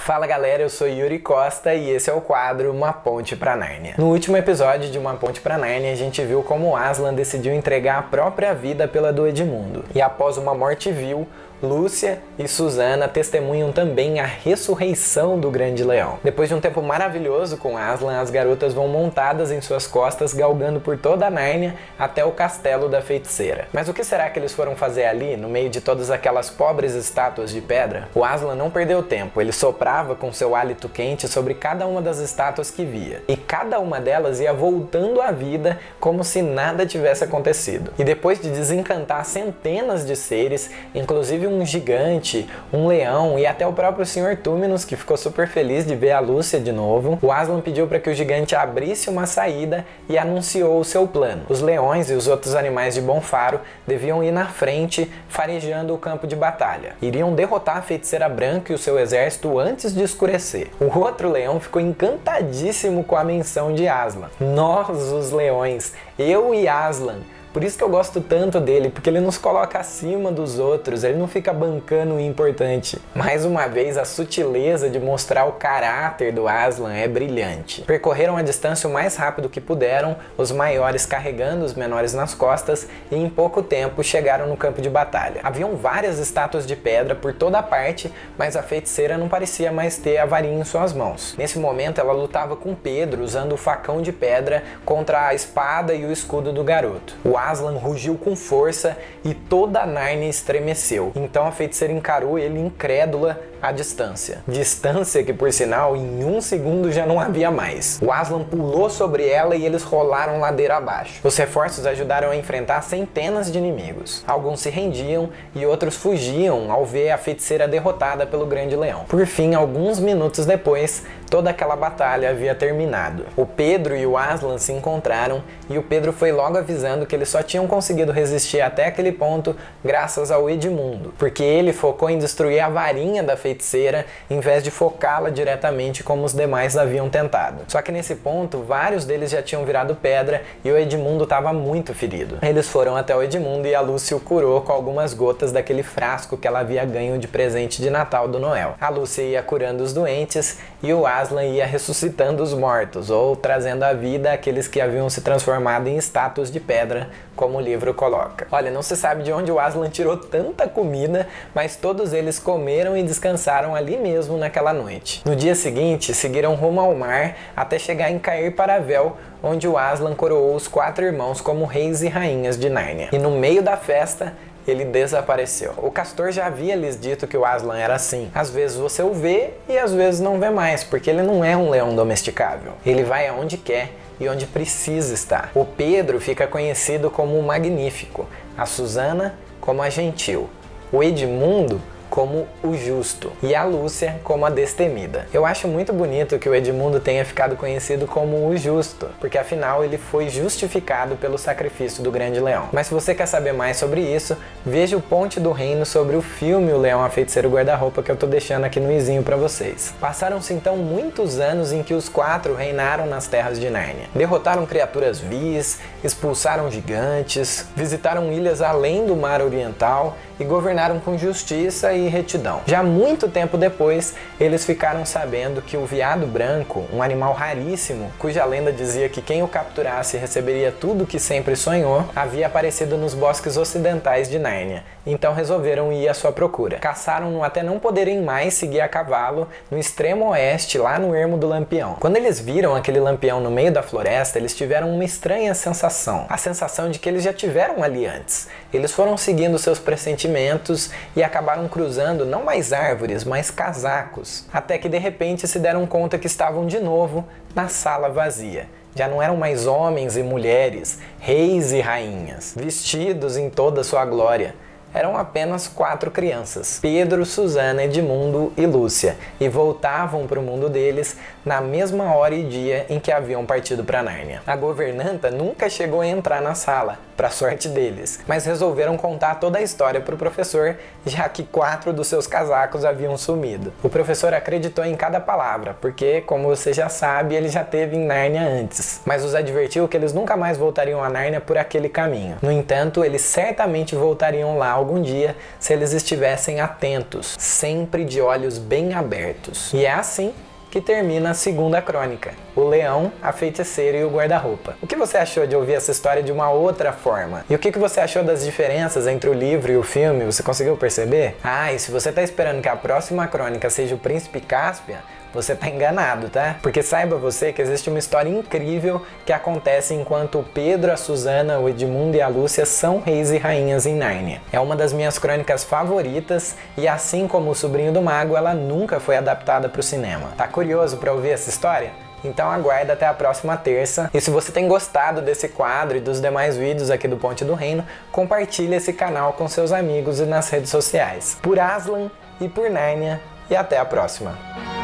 Fala galera, eu sou Yuri Costa e esse é o quadro Uma Ponte pra Nárnia. No último episódio de Uma Ponte pra Nárnia, a gente viu como Aslan decidiu entregar a própria vida pela do Edmundo. E após uma morte vil, Lúcia e Susana testemunham também a ressurreição do Grande Leão. Depois de um tempo maravilhoso com Aslan, as garotas vão montadas em suas costas, galgando por toda a Nárnia até o castelo da feiticeira. Mas o que será que eles foram fazer ali, no meio de todas aquelas pobres estátuas de pedra? O Aslan não perdeu tempo, ele soprava com seu hálito quente sobre cada uma das estátuas que via. E cada uma delas ia voltando à vida como se nada tivesse acontecido. E depois de desencantar centenas de seres, inclusive um gigante, um leão e até o próprio Sr. Túminos, que ficou super feliz de ver a Lúcia de novo, o Aslan pediu para que o gigante abrisse uma saída e anunciou o seu plano. Os leões e os outros animais de bom faro deviam ir na frente, farejando o campo de batalha. Iriam derrotar a feiticeira branca e o seu exército antes de escurecer. O outro leão ficou encantadíssimo com a menção de Aslan. Nós, os leões, eu e Aslan. Por isso que eu gosto tanto dele, porque ele nos coloca acima dos outros, ele não fica bancando o importante. Mais uma vez, a sutileza de mostrar o caráter do Aslan é brilhante. Percorreram a distância o mais rápido que puderam, os maiores carregando os menores nas costas, e em pouco tempo chegaram no campo de batalha. Haviam várias estátuas de pedra por toda a parte, mas a feiticeira não parecia mais ter a varinha em suas mãos. Nesse momento, ela lutava com Pedro, usando o facão de pedra contra a espada e o escudo do garoto. O Aslan rugiu com força e toda a Nárnia estremeceu. Então a feiticeira encarou ele incrédula à distância. Distância que, por sinal, em um segundo já não havia mais. O Aslan pulou sobre ela e eles rolaram ladeira abaixo. Os reforços ajudaram a enfrentar centenas de inimigos. Alguns se rendiam e outros fugiam ao ver a feiticeira derrotada pelo Grande Leão. Por fim, alguns minutos depois, toda aquela batalha havia terminado. O Pedro e o Aslan se encontraram e o Pedro foi logo avisando que eles só tinham conseguido resistir até aquele ponto graças ao Edmundo, porque ele focou em destruir a varinha da feiticeira em vez de focá-la diretamente como os demais haviam tentado. Só que nesse ponto, vários deles já tinham virado pedra e o Edmundo estava muito ferido. Eles foram até o Edmundo e a Lúcia o curou com algumas gotas daquele frasco que ela havia ganho de presente de Natal do Noel. A Lúcia ia curando os doentes e o Aslan ia ressuscitando os mortos, ou trazendo à vida aqueles que haviam se transformado em estátuas de pedra, como o livro coloca. Olha, não se sabe de onde o Aslan tirou tanta comida, mas todos eles comeram e descansaram ali mesmo naquela noite. No dia seguinte, seguiram rumo ao mar até chegar em Cair Paravel, onde o Aslan coroou os 4 irmãos como reis e rainhas de Nárnia. E no meio da festa, ele desapareceu. O Castor já havia lhes dito que o Aslan era assim. Às vezes você o vê e às vezes não vê mais, porque ele não é um leão domesticável. Ele vai aonde quer e onde precisa estar. O Pedro fica conhecido como o Magnífico, a Susana como a Gentil, o Edmundo como o Justo e a Lúcia como a Destemida. Eu acho muito bonito que o Edmundo tenha ficado conhecido como o Justo, porque afinal ele foi justificado pelo sacrifício do Grande Leão. Mas se você quer saber mais sobre isso, veja o Ponte do Reino sobre o filme O Leão, a Feiticeira e o Guarda-Roupa, que eu tô deixando aqui no izinho pra vocês. Passaram-se então muitos anos em que os 4 reinaram nas terras de Nárnia. Derrotaram criaturas vis, expulsaram gigantes, visitaram ilhas além do Mar Oriental e governaram com justiça e retidão. Já muito tempo depois, eles ficaram sabendo que o veado branco, um animal raríssimo, cuja lenda dizia que quem o capturasse receberia tudo o que sempre sonhou, havia aparecido nos bosques ocidentais de Nárnia. Então resolveram ir à sua procura. Caçaram-no até não poderem mais seguir a cavalo no extremo oeste, lá no ermo do Lampião. Quando eles viram aquele lampião no meio da floresta, eles tiveram uma estranha sensação. A sensação de que eles já tiveram ali antes. Eles foram seguindo seus pressentimentos e acabaram cruzando não mais árvores, mas casacos. Até que de repente se deram conta que estavam de novo na sala vazia. Já não eram mais homens e mulheres, reis e rainhas, vestidos em toda sua glória. Eram apenas 4 crianças, Pedro, Susana, Edmundo e Lúcia, e voltavam para o mundo deles na mesma hora e dia em que haviam partido para Nárnia. A governanta nunca chegou a entrar na sala, para sorte deles, mas resolveram contar toda a história para o professor, já que 4 dos seus casacos haviam sumido. O professor acreditou em cada palavra, porque, como você já sabe, ele já esteve em Nárnia antes, mas os advertiu que eles nunca mais voltariam a Nárnia por aquele caminho. No entanto, eles certamente voltariam lá algum dia se eles estivessem atentos, sempre de olhos bem abertos. E é assim que termina a segunda crônica, o leão, a feiticeira e o guarda-roupa. O que você achou de ouvir essa história de uma outra forma? E o que você achou das diferenças entre o livro e o filme? Você conseguiu perceber? Ah, e se você tá esperando que a próxima crônica seja o Príncipe Caspian, você tá enganado, tá? Porque saiba você que existe uma história incrível que acontece enquanto o Pedro, a Susana, o Edmundo e a Lúcia são reis e rainhas em Nárnia. É uma das minhas crônicas favoritas e, assim como o Sobrinho do Mago, ela nunca foi adaptada para o cinema. Tá curioso para ouvir essa história? Então aguarda até a próxima terça. E se você tem gostado desse quadro e dos demais vídeos aqui do Ponte do Reino, compartilhe esse canal com seus amigos e nas redes sociais. Por Aslan e por Nárnia, e até a próxima!